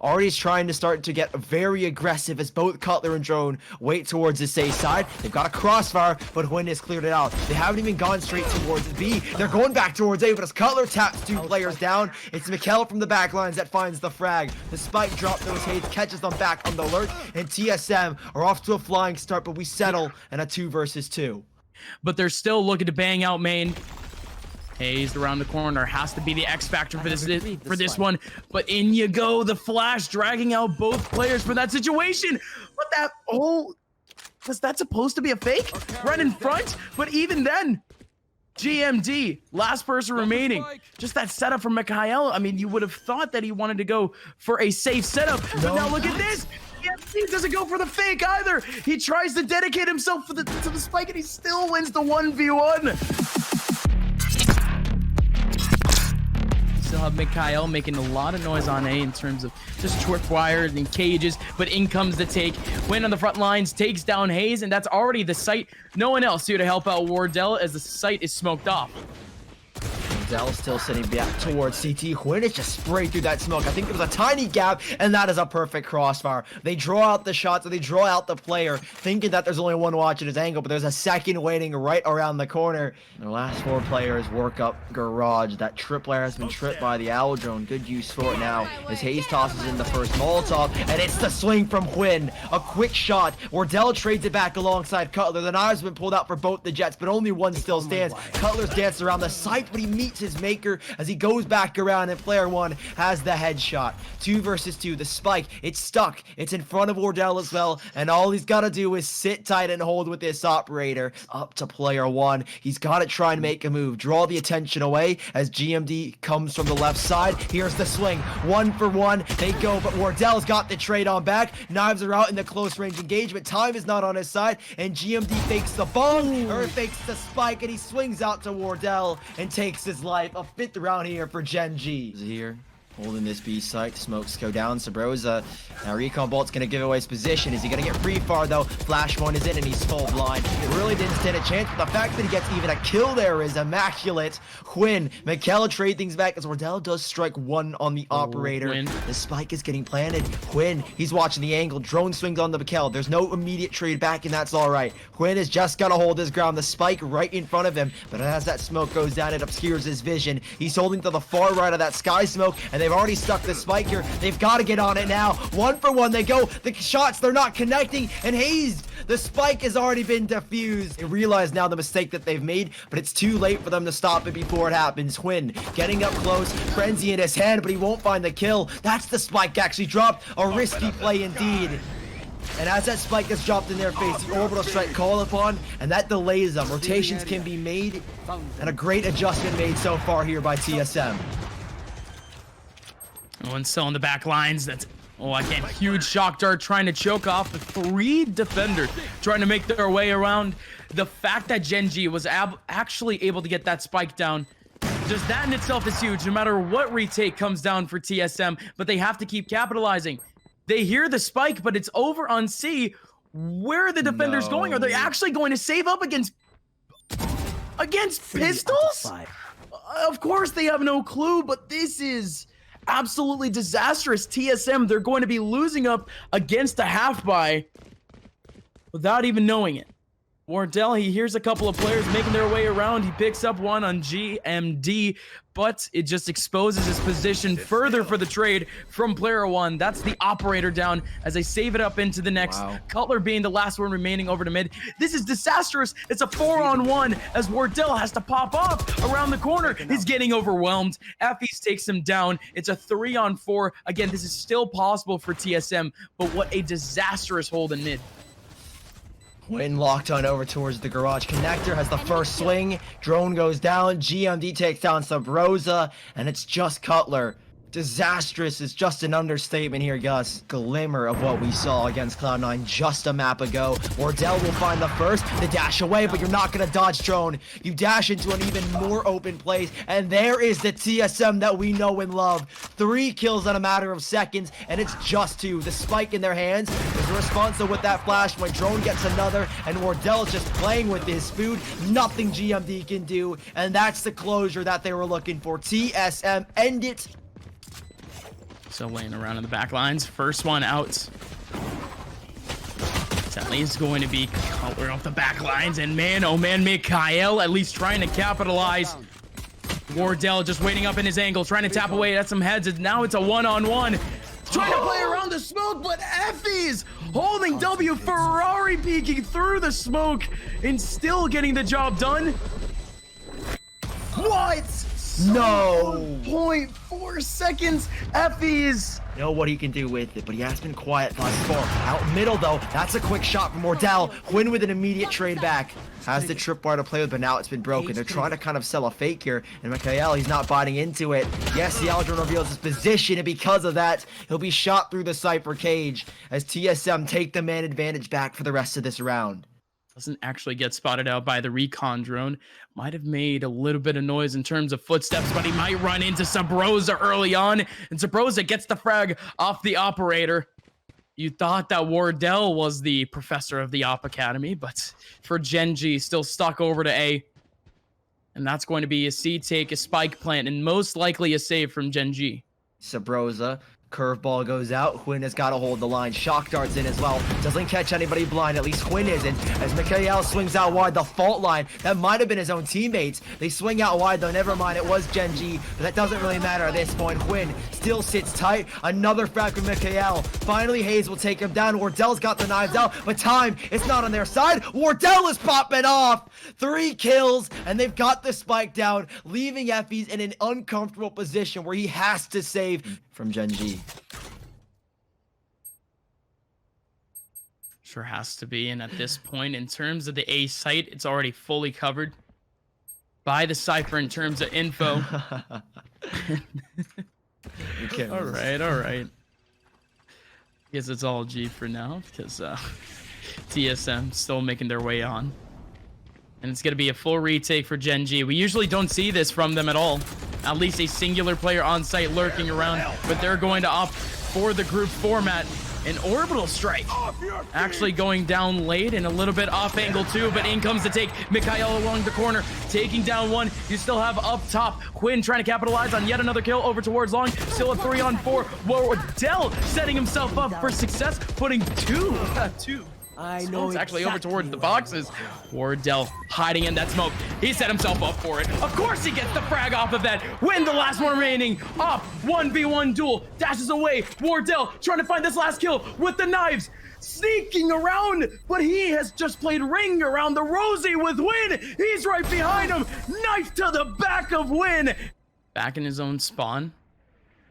already trying to start to get very aggressive as both Cutler and Drone wait towards the safe side. They've got a crossfire, but Huynh has cleared it out. They haven't even gone straight towards B. They're going back towards A, but as Cutler taps 2 players down, it's Mikkel from the back lines that finds the frag. The spike drop that was hazed catches them back on the alert, and TSM are off to a flying start, but we settle in a 2 versus 2. But they're still looking to bang out main. Hazed around the corner, has to be the X factor for this one. But in you go, the flash dragging out both players for that situation. But that, oh, was that supposed to be a fake? Right in front? But even then, Gen.G, last person remaining. Just that setup from Mikhail. I mean, you would have thought that he wanted to go for a safe setup. But now look at this. He doesn't go for the fake either. He tries to dedicate himself to the spike, and he still wins the 1v1. Still have Mikhail making a lot of noise on A in terms of just tripwires and cages, but in comes the take. Huynh on the front lines takes down Hazed, and that's already the site. No one else here to help out Wardell as the site is smoked off. Wardell still sitting back towards CT. Huynh is just sprayed through that smoke. I think there was a tiny gap, and that is a perfect crossfire. They draw out the shots, or they draw out the player, thinking that there's only one watching his angle, but there's a second waiting right around the corner. The last 4 players work up garage. That trip player has been tripped by the owl drone. Good use for it now as Hazed tosses in the first Molotov, and it's the swing from Huynh. A quick shot. Wardell trades it back alongside Cutler. The knives have been pulled out for both the Jets, but only one still stands. Cutler's dancing around the site, but he meets his maker as he goes back around, and player 1 has the headshot. 2 versus 2. The spike, it's stuck. It's in front of Wardell as well, and all he's got to do is sit tight and hold with this operator. Up to player 1. He's got to try and make a move. Draw the attention away as GMD comes from the left side. Here's the swing. 1 for 1. They go, but Wardell's got the trade on back. Knives are out in the close range engagement. Time is not on his side, and GMD fakes the bomb, or fakes the spike, and he swings out to Wardell and takes his life. A 5th round here for Gen.G. Here, holding this B site. Smokes go down. Sabrosa. Now Recon Bolt's going to give away his position. Is he going to get free far though? Flash 1 is in and he's full blind. He really didn't stand a chance, but the fact that he gets even a kill there is immaculate. Huynh, Mikkel trade things back as Wardell does strike 1 on the operator. The spike is getting planted. Huynh, he's watching the angle. Drone swings on the Mikkel. There's no immediate trade back, and that's all right. Huynh has just got to hold his ground. The spike right in front of him, but as that smoke goes down, it obscures his vision. He's holding to the far right of that sky smoke, and they've already stuck the spike here. They've got to get on it now. 1 for 1 they go. The shots, they're not connecting, and Hazed, the spike has already been defused. They realize now the mistake that they've made, but it's too late for them to stop it before it happens. Huynh getting up close, frenzy in his hand, but he won't find the kill. That's the spike actually dropped. A risky play indeed. And as that spike is dropped in their face, the orbital strike called upon, and that delays them. Rotations can be made, and a great adjustment made so far here by TSM. One still on the back lines. That's, oh, again, huge shock dart trying to choke off the 3 defenders, trying to make their way around. The fact that Gen.G was actually able to get that spike down, just that in itself is huge, no matter what retake comes down for TSM, but they have to keep capitalizing. They hear the spike, but it's over on C. Where are the defenders going? Are they actually going to save up against pistols? Of course they have no clue, but this is absolutely disastrous. TSM, they're going to be losing up against a half buy without even knowing it. Wardell, he hears a couple of players making their way around. He picks up one on GMD, but it just exposes his position further for the trade from player 1. That's the operator down as they save it up into the next. Wow. Cutler being the last one remaining over to mid. This is disastrous. It's a 4-on-1 as Wardell has to pop off around the corner. He's getting overwhelmed. Effys takes him down. It's a 3-on-4. Again, this is still possible for TSM, but what a disastrous hold in mid. Huynh locked on over towards the garage connector, has the first swing. Drone goes down. GMD takes down Sabrosa, and it's just Cutler. Disastrous is just an understatement here, Gus. Glimmer of what we saw against Cloud9 just a map ago. Wardell will find the first, the dash away, but you're not going to dodge Drone. You dash into an even more open place, and there is the TSM that we know and love. 3 kills in a matter of seconds, and it's just 2. The spike in their hands is responsive with that flash when Drone gets another, and Wardell's just playing with his food. Nothing GMD can do, and that's the closure that they were looking for. TSM end it. Still laying around in the back lines. First one out. Sadly, is going to be colored off the back lines. And man, oh man, Mikhail at least trying to capitalize. Wardell just waiting up in his angle, trying to tap away at some heads. And now it's a one-on-one. Trying to play around the smoke, but Effie's holding W. Ferrari peeking through the smoke and still getting the job done. What? No. 0.4 seconds. Effie's. Know what he can do with it, but he has been quiet thus far. Out middle, though, that's a quick shot from Wardell. Win with an immediate trade back. Has the tripwire to play with, but now it's been broken. They're trying to kind of sell a fake here, and Mikhail, he's not biting into it. Yes, the Aldrin reveals his position, and because of that, he'll be shot through the Cypher cage as TSM take the man advantage back for the rest of this round. Doesn't actually get spotted out by the recon drone. Might have made a little bit of noise in terms of footsteps, but he might run into Sabrosa early on, and Sabrosa gets the frag off the operator. You thought that Wardell was the professor of the Op Academy, but for Gen.G, still stuck over to A. And that's going to be a C take, a spike plant, and most likely a save from Gen.G. Sabrosa. Curveball goes out. Hwin has got to hold the line. Shock darts in as well. Doesn't catch anybody blind. At least Hwin isn't. As Mikhail swings out wide, the fault line. That might have been his own teammates. They swing out wide though. Never mind. It was Gen.G. But that doesn't really matter at this point. Hwin still sits tight. Another frag from Mikhail. Finally, Hazed will take him down. Wardell's got the knives out. But time, it's not on their side. Wardell is popping off. 3 kills. And they've got the spike down. Leaving Effie's in an uncomfortable position where he has to save from Gen.G. Sure has to be, and at this point, in terms of the A site, it's already fully covered by the Cypher in terms of info. All right. Guess it's all G for now, because TSM still making their way on. And it's going to be a full retake for Gen.G. We usually don't see this from them at all. At least a singular player on site lurking around, but they're going to opt for the group format. An orbital strike actually going down late and a little bit off angle too, but in comes the take. Mikhail along the corner, taking down one. You still have up top Hwin trying to capitalize on yet another kill over towards long. Still a 3-on-4. Wardell setting himself up for success, putting two. I know it's actually over towards the boxes. Wardell hiding in that smoke. He set himself up for it. Of course he gets the frag off of that. Win the last one remaining. Up 1v1 duel. Dashes away. Wardell trying to find this last kill with the knives. Sneaking around, but he has just played ring around the rosy with Hwin. He's right behind him. Knife to the back of Hwin. Back in his own spawn.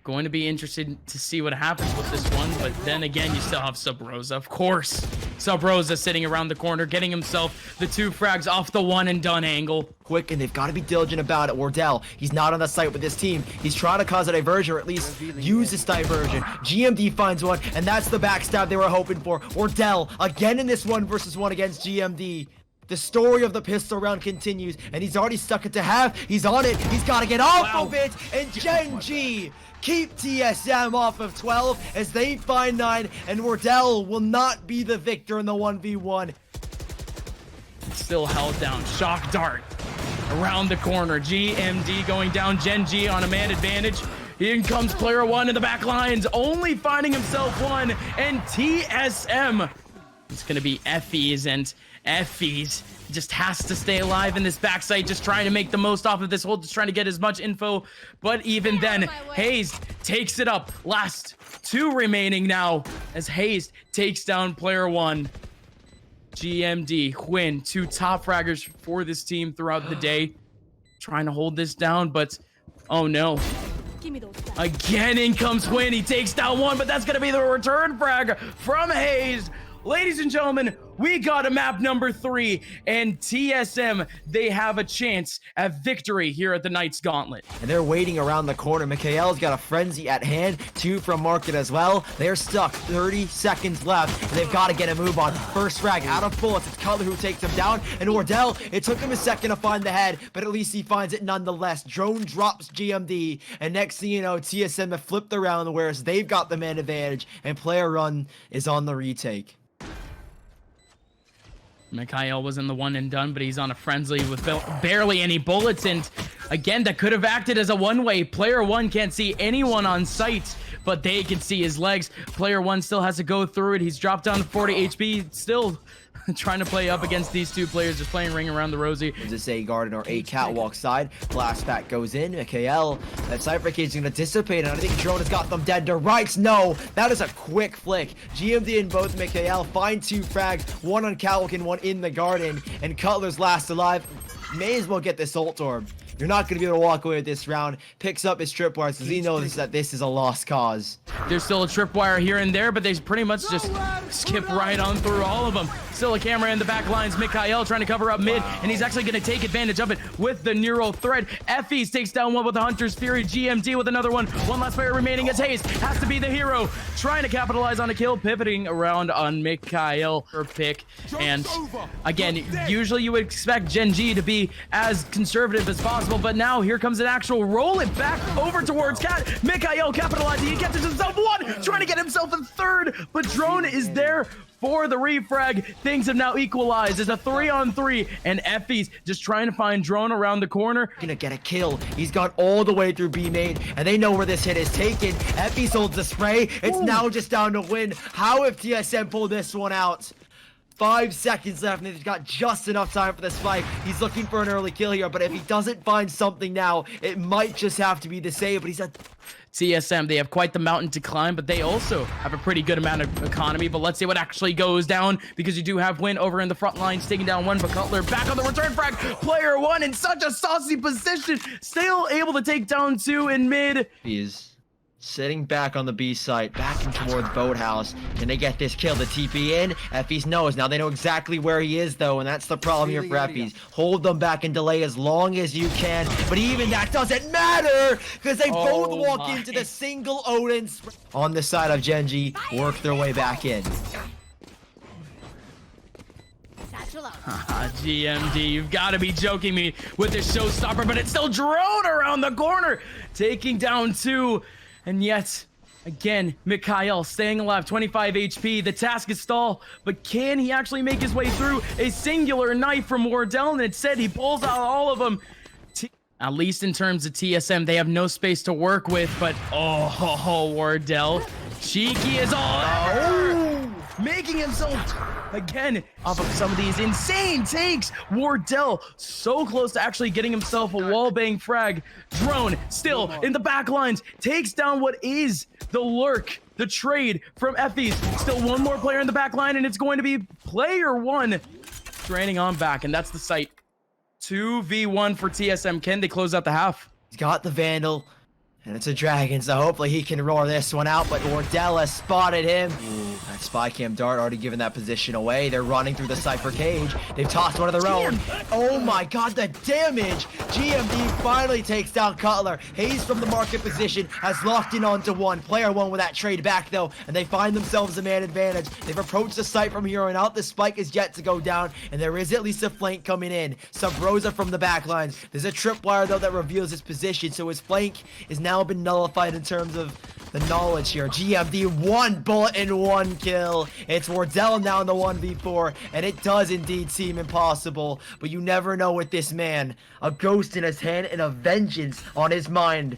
Going to be interested to see what happens with this one, but then again, you still have Sabrosa, of course. Sabrosa sitting around the corner, getting himself the 2 frags off the one and done angle. Quick, and they've got to be diligent about it. Wardell, he's not on the site with this team. He's trying to cause a diversion, or at least use this diversion. GMD finds one, and that's the backstab they were hoping for. Wardell, again in this 1v1 against GMD. The story of the pistol round continues, and he's already stuck it to half. He's on it. He's got to get off of it, and Gen.G keep TSM off of 12 as they find 9, and Wardell will not be the victor in the 1v1. Still held down. Shock dart around the corner. GMD going down. Gen.G on a man advantage. In comes player 1 in the back lines, only finding himself 1, and TSM. It's going to be Effie's, and Effie's just has to stay alive in this backside, just trying to make the most off of this hold, just trying to get as much info. But even then, Hazed takes it up. Last 2 remaining now as Hazed takes down player 1. GMD, Hwin, 2 top fraggers for this team throughout the day. Trying to hold this down, but oh no. Again, in comes Hwin. He takes down 1, but that's going to be the return frag from Hazed. Ladies and gentlemen, we got a map number 3, and TSM, they have a chance at victory here at the Knights Gauntlet. And they're waiting around the corner. Mikhail's got a frenzy at hand, 2 from Market as well. They're stuck, 30 seconds left, and they've got to get a move on. First frag out of bullets, it's Cutler who takes him down, and Wardell, it took him a second to find the head, but at least he finds it nonetheless. Drone drops GMD, and next thing you know, TSM have flipped around, whereas they've got the man advantage, and player run is on the retake. Mikhail was in the one and done, but he's on a frenzy with barely any bullets. And again, that could have acted as a one-way. Player 1 can't see anyone on site, but they can see his legs. Player one still has to go through it. He's dropped down to 40 HP, still trying to play up against these two players, just playing ring around the rosy. Is this a garden or a catwalk side? Blast back goes in. Mikael, that Cypher Cage is going to dissipate, and I think Drone has got them dead to rights. No, that is a quick flick. GMD and both Mikael find 2 frags, one on catwalk and one in the garden, and Cutler's last alive. May as well get this ult orb. You're not going to be able to walk away with this round. Picks up his tripwires because he knows that this is a lost cause. There's still a tripwire here and there, but they pretty much just skip right on through all of them. Still a camera in the back lines. Mikael trying to cover up mid, and he's actually going to take advantage of it with the neural thread. Effys takes down one with the Hunter's Fury. GMD with another one. One last player remaining as Hazed has to be the hero. Trying to capitalize on a kill, pivoting around on Mikael for pick. And again, usually you would expect Gen.G to be as conservative as possible, but now here comes an actual roll it back over towards Cat. Mikael capitalizing. He catches himself one, trying to get himself a third, but Drone is there for the refrag. Things have now equalized. It's a 3-on-3, and Effys just trying to find Drone around the corner. Gonna get a kill. He's gone all the way through B main, and they know where this hit is taken. Effys holds the spray. It's now just down to win. How if TSM pulled this one out? 5 seconds left, and he's got just enough time for the spike. He's looking for an early kill here, but if he doesn't find something now, it might just have to be the save, but he's at TSM, they have quite the mountain to climb, but they also have a pretty good amount of economy. But let's see what actually goes down, because you do have Win over in the front lines, taking down one, but Cutler back on the return frag. Player one in such a saucy position, still able to take down 2 in mid. He is sitting back on the B site, backing towards Boathouse. Can they get this kill? The TP in. Effys knows. Now they know exactly where he is, though, and that's the problem here for Effys. Hold them back and delay as long as you can, but even that doesn't matter, because they both walk into the single Odin on the side of Gen.G, work their way back in. GMD, you've got to be joking me with this showstopper, but it's still Drone around the corner, taking down 2. And yet, again, Mikael staying alive, 25 HP. The task is stall, but can he actually make his way through? A singular knife from Wardell, and it said he pulls out all of them. At least in terms of TSM, they have no space to work with, but Wardell, cheeky as all. Making himself again off of some of these insane takes. Wardell so close to actually getting himself a wallbang frag. Drone still in the back lines, takes down what is the lurk, the trade from Effys. Still one more player in the back line, and it's going to be player one draining on back, and that's the site. 2v1 for TSM. Can they close out the half? He's got the Vandal, and it's a Dragon, so hopefully he can roar this one out, but Wardell has spotted him. That spy cam dart already given that position away. They're running through the Cypher Cage. They've tossed one of their own. Oh my god, the damage! GMD finally takes down Cutler. Hazed from the market position has locked in onto one. Player one with that trade back though, and they find themselves a man advantage. They've approached the site from here on out. The spike is yet to go down, and there is at least a flank coming in. Sub-Rosa from the back lines. There's a tripwire though that reveals his position, so his flank is now been nullified in terms of the knowledge here. GMD, 1 bullet and 1 kill. It's Wardell now in the 1v4, and it does indeed seem impossible, but you never know with this man. A ghost in his hand and a vengeance on his mind.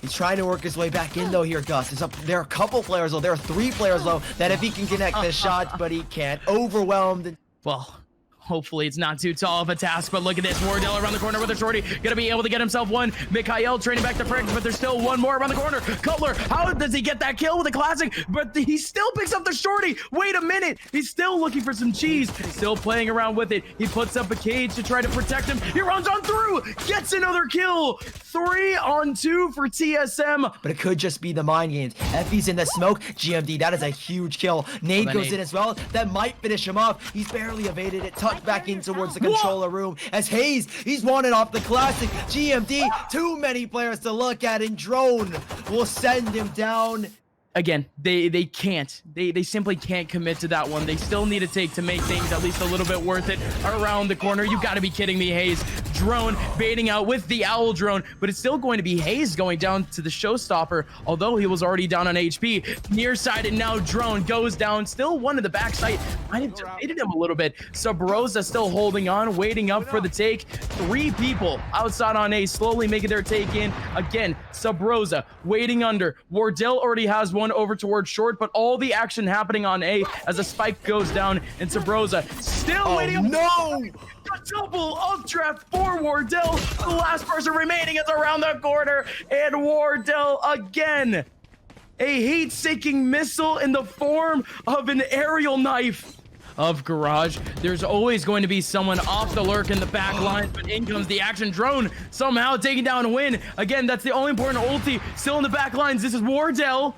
He's trying to work his way back in though here, Gus. There are a couple players though. There are 3 players though that if he can connect the shot, but he can't. Overwhelmed. Well, hopefully it's not too tall of a task, but look at this. Wardell around the corner with a shorty. Gonna be able to get himself one. Mikael training back to Frick, but there's still one more around the corner. Cutler, how does he get that kill with a classic? But he still picks up the shorty. Wait a minute. He's still looking for some cheese. Still playing around with it. He puts up a cage to try to protect him. He runs on through. Gets another kill. 3-on-2 for TSM. But it could just be the mind games. Effy's in the smoke. GMD, that is a huge kill. Nade goes in as well. That might finish him off. He's barely evaded it. Tucked back in towards the controller room as Hazed, he's wanted off the classic. GMD, too many players to look at, and Drone will send him down. Again, they can't. They simply can't commit to that one. They still need a take to make things at least a little bit worth it around the corner. You got to be kidding me, Hazed. Drone baiting out with the owl drone, but it's still going to be Hazed going down to the showstopper, although he was already down on HP. Near side, and now Drone goes down. Still one to the backside. Might have debated him a little bit. Sabrosa still holding on, waiting up for the take. 3 people outside on A, slowly making their take in. Again, Sabrosa waiting under. Wardell already has one over towards short, but all the action happening on A as a spike goes down, and Sabrosa still waiting. No! A double updraft for Wardell. The last person remaining is around the corner, and Wardell again. A heat-seeking missile in the form of an aerial knife of Garage. There's always going to be someone off the lurk in the back line, but in comes the action drone, somehow taking down Win. Again, that's the only important ulti still in the back lines. This is Wardell.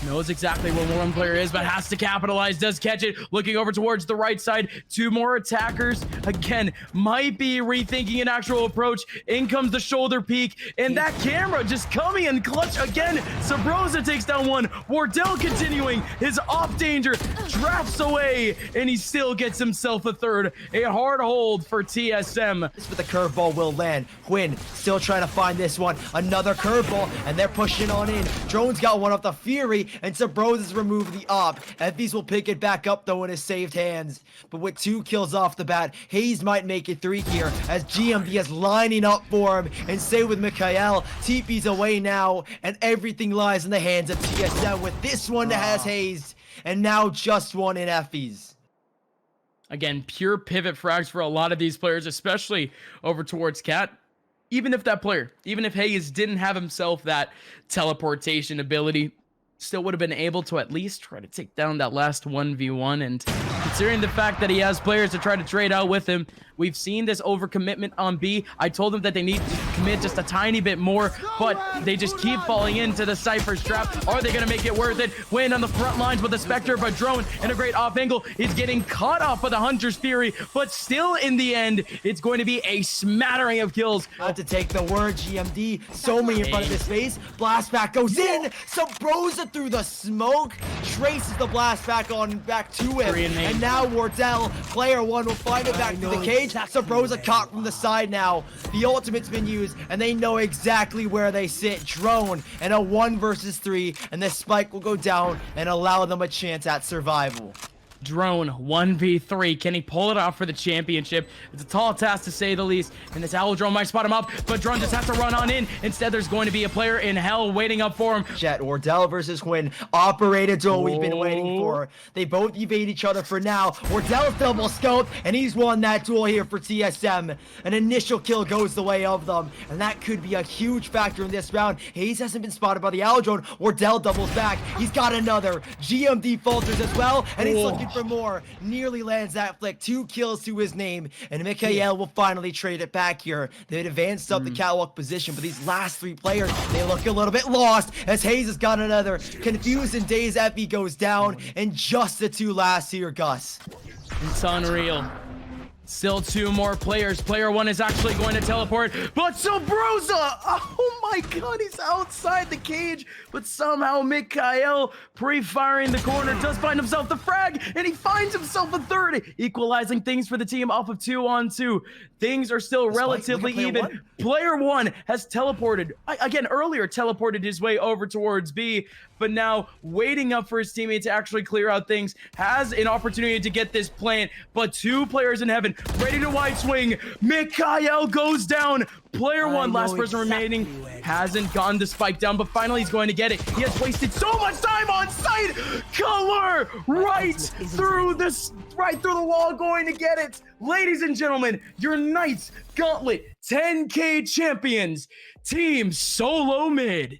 Knows exactly where one player is, but has to capitalize. Does catch it. Looking over towards the right side. 2 more attackers. Again, might be rethinking an actual approach. In comes the shoulder peek, and that camera just coming in clutch again. Sabrosa takes down one. Wardell continuing his off danger. Drafts away, and he still gets himself a third. A hard hold for TSM. This with the curveball will land. Quinn still trying to find this one. Another curveball, and they're pushing on in. Drone's got one off the Fury, and Sabrosa's removed the op. Effys will pick it back up though in his saved hands. But with 2 kills off the bat, Hayes might make it 3 here as GMD is lining up for him. And stay with Mikhail. TP's away now, and everything lies in the hands of TSM with this one that has Hayes, and now just one in Effys. Again, pure pivot frags for a lot of these players, especially over towards Cat. Even if that player, even if Hayes didn't have himself that teleportation ability, still would have been able to at least try to take down that last 1v1. And considering the fact that he has players to try to trade out with him, we've seen this overcommitment on B. I told them that they need to commit just a tiny bit more, but they just keep falling into the Cypher's trap. Are they going to make it worth it? Win on the front lines with the Spectre, but Drone in a great off angle is getting caught off by the Hunter's Fury, but still in the end, it's going to be a smattering of kills. About to take the word, GMD. So many in front of his face. Blast back goes in. Sabrosa through the smoke. Traces the blast back to him. And now Wardell, player 1, will find it back to the cage. Sabrosa caught from the side now. The ultimate's been used, and they know exactly where they sit. Drone and a 1 versus 3, and the spike will go down and allow them a chance at survival. Drone 1v3. Can he pull it off for the championship? It's a tall task to say the least, and this owl drone might spot him up, but Drone just has to run on in. Instead, there's going to be a player in hell waiting up for him. Jet, Wardell versus Quinn. Operated duel we've been waiting for. They both evade each other for now. Wardell's double scope, and he's won that duel here for TSM. An initial kill goes the way of them, and that could be a huge factor in this round. Hayes hasn't been spotted by the owl drone. Wardell doubles back. He's got another. GMD falters as well, and he's looking for more. Nearly lands that flick. 2 kills to his name, and Mikhail will finally trade it back here. They'd advanced up the catwalk position, but these last 3 players, they look a little bit lost as Hayes has got another. Confused and dazed, Effy goes down, and just the 2 last here, Gus. It's unreal. Still 2 more players. Player 1 is actually going to teleport, but Sabrosa! Oh my god, he's outside the cage, but somehow Mikhail, pre-firing the corner, does find himself the frag, and he finds himself a 3rd, equalizing things for the team off of 2-on-2. Things are still relatively even. Player 1 has teleported, again, earlier teleported his way over towards B, but now waiting up for his teammate to actually clear out things, has an opportunity to get this plant, but 2 players in heaven, ready to wide swing. Mikhail goes down. Player 1, last person remaining, hasn't gotten the spike down, but finally he's going to get it. He has wasted so much time on site. Color right through the wall, going to get it. Ladies and gentlemen, your Knights Gauntlet 10K champions, Team Solo Mid.